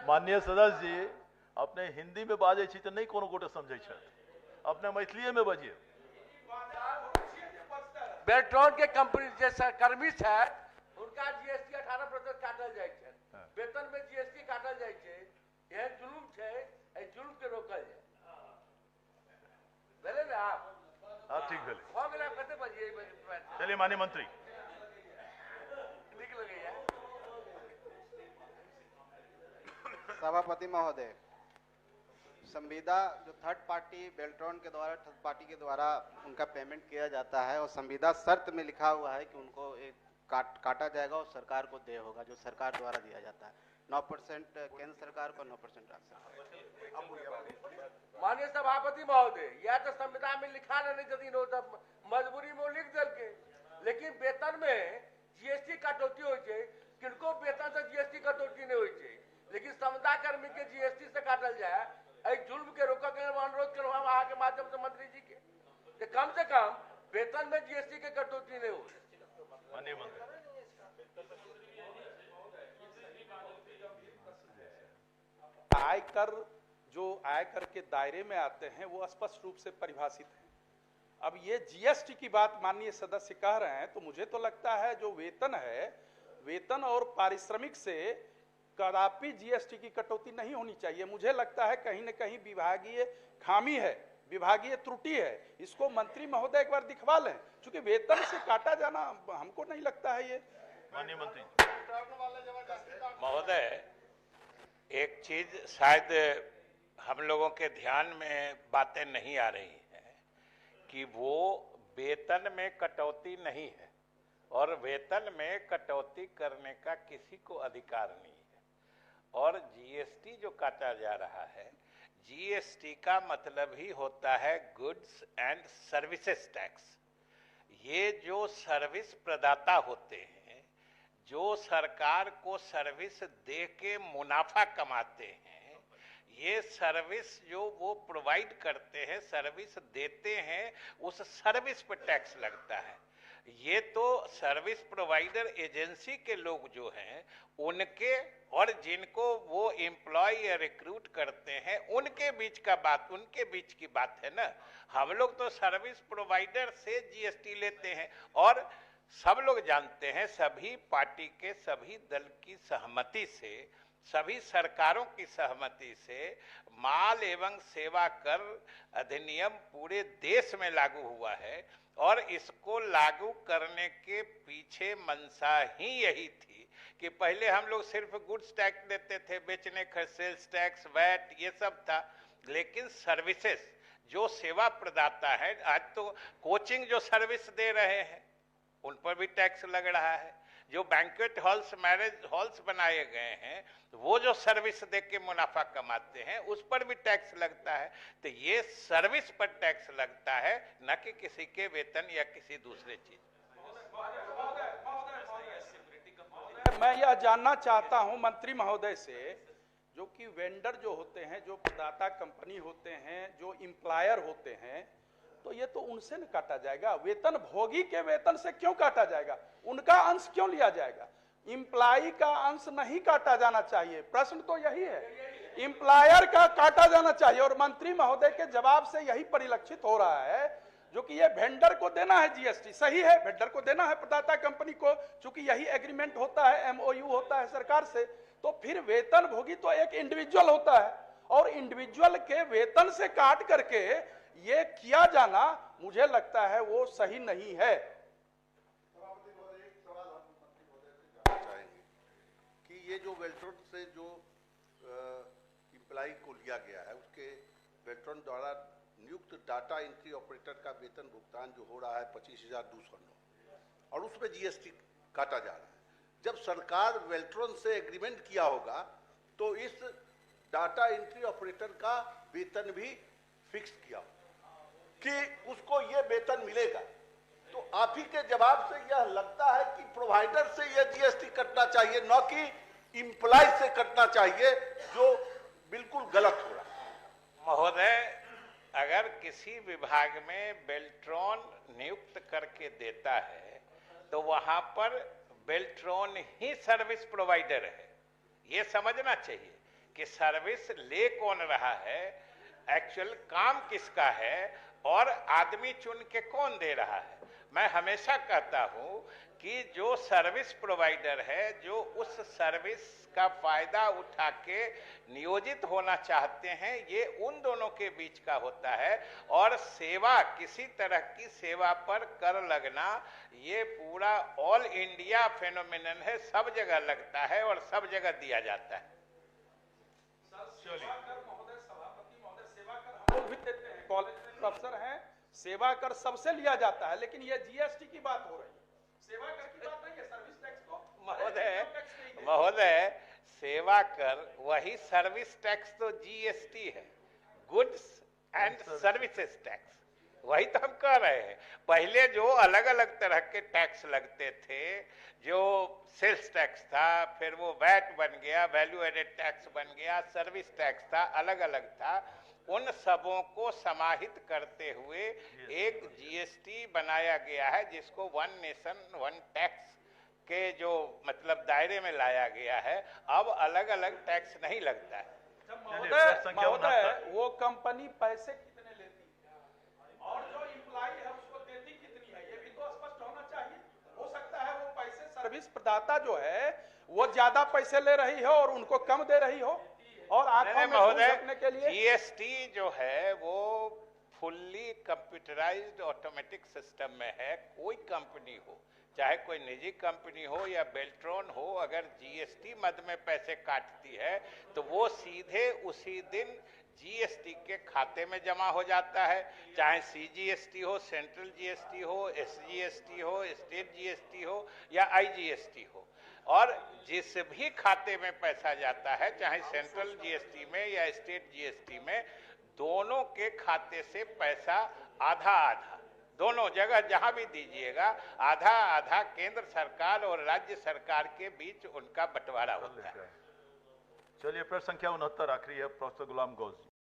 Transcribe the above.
माननीय सदस्य जी, अपने हिंदी में बाजे छी तो नहीं कोनो गोटे समझे छे, अपने मैथिली में बजिए। बेल्ट्रॉन के कंपनी जैसा कर्मी है उनका जीएसटी 18% काटल जाए छे, वेतन में जीएसटी काटल जाए छे, यह जुलुम छे, ए जुलुम के रोकल जाए। भेले ना आप? हाँ ठीक भेले। हो गेला कते बजिए? चलिए माननीय मंत्री। निक लगे यार। सभापति महोदय, संविदा जो थर्ड पार्टी बेल्ट्रॉन के द्वारा थर्ड पार्टी के द्वारा उनका पेमेंट किया जाता है और संविदा शर्त में लिखा हुआ है कि उनको एक काटा जाएगा और सरकार को देय होगा, जो सरकार द्वारा दिया जाता है। 9% केंद्र सरकार को, 9% राज्य सरकार। माननीय सभापति महोदय, यह तो संविधान में लिखा नहीं यदि हो तब मजबूरी में लिख दल के, लेकिन वेतन में जीएसटी कटौती हो जाए, किनको वेतन से जीएसटी कटौती नहीं हो जाए, लेकिन संविदा कर्मी के जीएसटी से काटल जाए, जुल्म के रोक के अनुरोध करूँ हम के माध्यम से मंत्री जी के कम से कम वेतन में जीएसटी के कटौती नहीं हो। माननीय मंत्री, आयकर जो आयकर के दायरे में आते हैं वो स्पष्ट रूप से परिभाषित है। अब ये जीएसटी की बात माननीय सदस्य कह रहे हैं, तो मुझे तो लगता है जो वेतन है, वेतन और पारिश्रमिक से कदापि जीएसटी की कटौती नहीं होनी चाहिए। मुझे लगता है कहीं न कहीं विभागीय खामी है, विभागीय त्रुटि है। इसको मंत्री महोदय एक बार दिखवा लें, क्योंकि वेतन से काटा जाना हमको नहीं लगता है ये। माननीय मंत्री महोदय, एक चीज शायद हम लोगों के ध्यान में बातें नहीं आ रही हैं कि वो वेतन में कटौती नहीं है और वेतन में कटौती करने का किसी को अधिकार नहीं है। और जीएसटी जो काटा जा रहा है, जीएसटी का मतलब ही होता है गुड्स एंड सर्विसेज टैक्स। ये जो सर्विस प्रदाता होते हैं, जो सरकार को सर्विस दे के मुनाफा कमाते हैं, ये सर्विस जो वो प्रोवाइड करते हैं, सर्विस देते हैं, उस सर्विस पर टैक्स लगता है। ये तो सर्विस प्रोवाइडर एजेंसी के लोग जो हैं उनके और जिनको वो एम्प्लॉय या रिक्रूट करते हैं उनके बीच का बात, उनके बीच की बात है ना। हम लोग तो सर्विस प्रोवाइडर से जीएसटी लेते हैं और सब लोग जानते हैं, सभी पार्टी के सभी दल की सहमति से, सभी सरकारों की सहमति से माल एवं सेवा कर अधिनियम पूरे देश में लागू हुआ है और इसको लागू करने के पीछे मंशा ही यही थी कि पहले हम लोग सिर्फ गुड्स टैक्स देते थे, बेचने का सेल्स टैक्स, वैट, ये सब था, लेकिन सर्विसेज जो सेवा प्रदाता है, आज तो कोचिंग जो सर्विस दे रहे हैं उन पर भी टैक्स लग रहा है, जो बैंक्वेट हॉल्स, मैरिज हॉल्स बनाए गए हैं, वो जो सर्विस दे के मुनाफा कमाते हैं उस पर भी टैक्स लगता है। तो ये सर्विस पर टैक्स लगता है, न कि किसी के वेतन या किसी दूसरे चीज। मैं यह जानना चाहता हूं मंत्री महोदय से, जो कि वेंडर जो होते हैं, जो प्रदाता कंपनी होते हैं, जो एम्प्लॉयर होते हैं, तो ये तो उनसे न काटा जाएगा। वेतन भोगी के वेतन से क्यों काटा जाएगा? उनका अंश क्यों लिया जाएगा? एम्प्लॉय का अंश नहीं काटा जाना चाहिए। प्रश्न तो यही है, एम्प्लॉयर का काटा जाना चाहिए। और मंत्री महोदय के जवाब से यही परिलक्षित हो रहा है, जो कि ये वेंडर को देना है जीएसटी, सही है, वेंडर को देना है प्रदाता कंपनी को, चूंकि यही एग्रीमेंट होता है, एमओयू होता है सरकार से। तो फिर वेतन भोगी तो एक इंडिविजुअल होता है और इंडिविजुअल के वेतन से काट करके ये किया जाना मुझे लगता है वो सही नहीं है। सभापति महोदय, एक सवाल हम मंत्री महोदय से जानना चाहेंगे कि ये जो बेल्ट्रॉन से जो एम्प्लॉय को लिया गया है, उसके बेल्ट्रॉन द्वारा नियुक्त डाटा एंट्री ऑपरेटर का वेतन भुगतान जो हो रहा है 25,209 और उसमें जीएसटी काटा जा रहा है। जब सरकार बेल्ट्रॉन से एग्रीमेंट किया होगा तो इस डाटा एंट्री ऑपरेटर का वेतन भी फिक्स किया होगा कि उसको ये वेतन मिलेगा। तो आप ही के जवाब से यह लगता है कि प्रोवाइडर से यह जीएसटी कटना चाहिए, न कि एम्प्लॉय से कटना चाहिए, जो बिल्कुल गलत हो रहा है। महोदय, अगर किसी विभाग में बेल्ट्रॉन नियुक्त करके देता है तो वहां पर बेल्ट्रॉन ही सर्विस प्रोवाइडर है, ये समझना चाहिए। कि सर्विस ले कौन रहा है, एक्चुअल काम किसका है और आदमी चुन के कौन दे रहा है। मैं हमेशा कहता हूं कि जो सर्विस प्रोवाइडर है, जो उस सर्विस का फायदा उठा के नियोजित होना चाहते हैं, ये उन दोनों के बीच का होता है। और सेवा, किसी तरह की सेवा पर कर लगना, ये पूरा ऑल इंडिया फेनोमेनन है, सब जगह लगता है और सब जगह दिया जाता है। लोग भी देते हैं, कॉलेज में प्रोफेसर हैं, सेवा कर सबसे लिया जाता है, लेकिन ये जीएसटी की बात हो रही है, सेवा कर की बात नहीं है। सर्विस टैक्स को महोदय, सेवा कर वही, सर्विस टैक्स तो जीएसटी है, गुड्स एंड सर्विसेज टैक्स, वही तो हम कह रहे हैं। पहले जो अलग अलग तरह के टैक्स लगते थे, जो सेल्स टैक्स था, फिर वो वैट बन गया, वैल्यू एडेड टैक्स बन गया, सर्विस टैक्स था, अलग अलग था, उन सबों को समाहित करते हुए एक जीएसटी बनाया गया है, जिसको वन नेशन वन टैक्स के जो मतलब दायरे में लाया गया है। अब अलग अलग टैक्स नहीं लगता है। महोदय, वो कंपनी पैसे कितने लेती है और जो एम्प्लॉय है उसको देती कितनी है, ये भी तो स्पष्ट होना चाहिए। हो सकता है वो पैसे सर्विस प्रदाता जो है वो ज्यादा पैसे ले रही हो और उनको कम दे रही हो, और आंखों में धूल रखने के लिए जीएसटी जो है वो फुल्ली कंप्यूटराइज्ड ऑटोमेटिक सिस्टम में है। कोई कंपनी हो, चाहे कोई निजी कंपनी हो या बेल्ट्रॉन हो, अगर जीएसटी मद में पैसे काटती है तो वो सीधे उसी दिन जीएसटी के खाते में जमा हो जाता है, चाहे सीजीएसटी हो, सेंट्रल जीएसटी हो, एसजीएसटी हो, स्टेट जीएसटी हो या आईजीएसटी हो। और जिस भी खाते में पैसा जाता है, चाहे सेंट्रल जीएसटी में या स्टेट जीएसटी में, दोनों के खाते से पैसा आधा आधा, दोनों जगह जहां भी दीजिएगा, आधा आधा केंद्र सरकार और राज्य सरकार के बीच उनका बंटवारा होता है। चलिए, प्रश्न संख्या 69 आखिरी है, प्रोफेसर गुलाम गौस जी।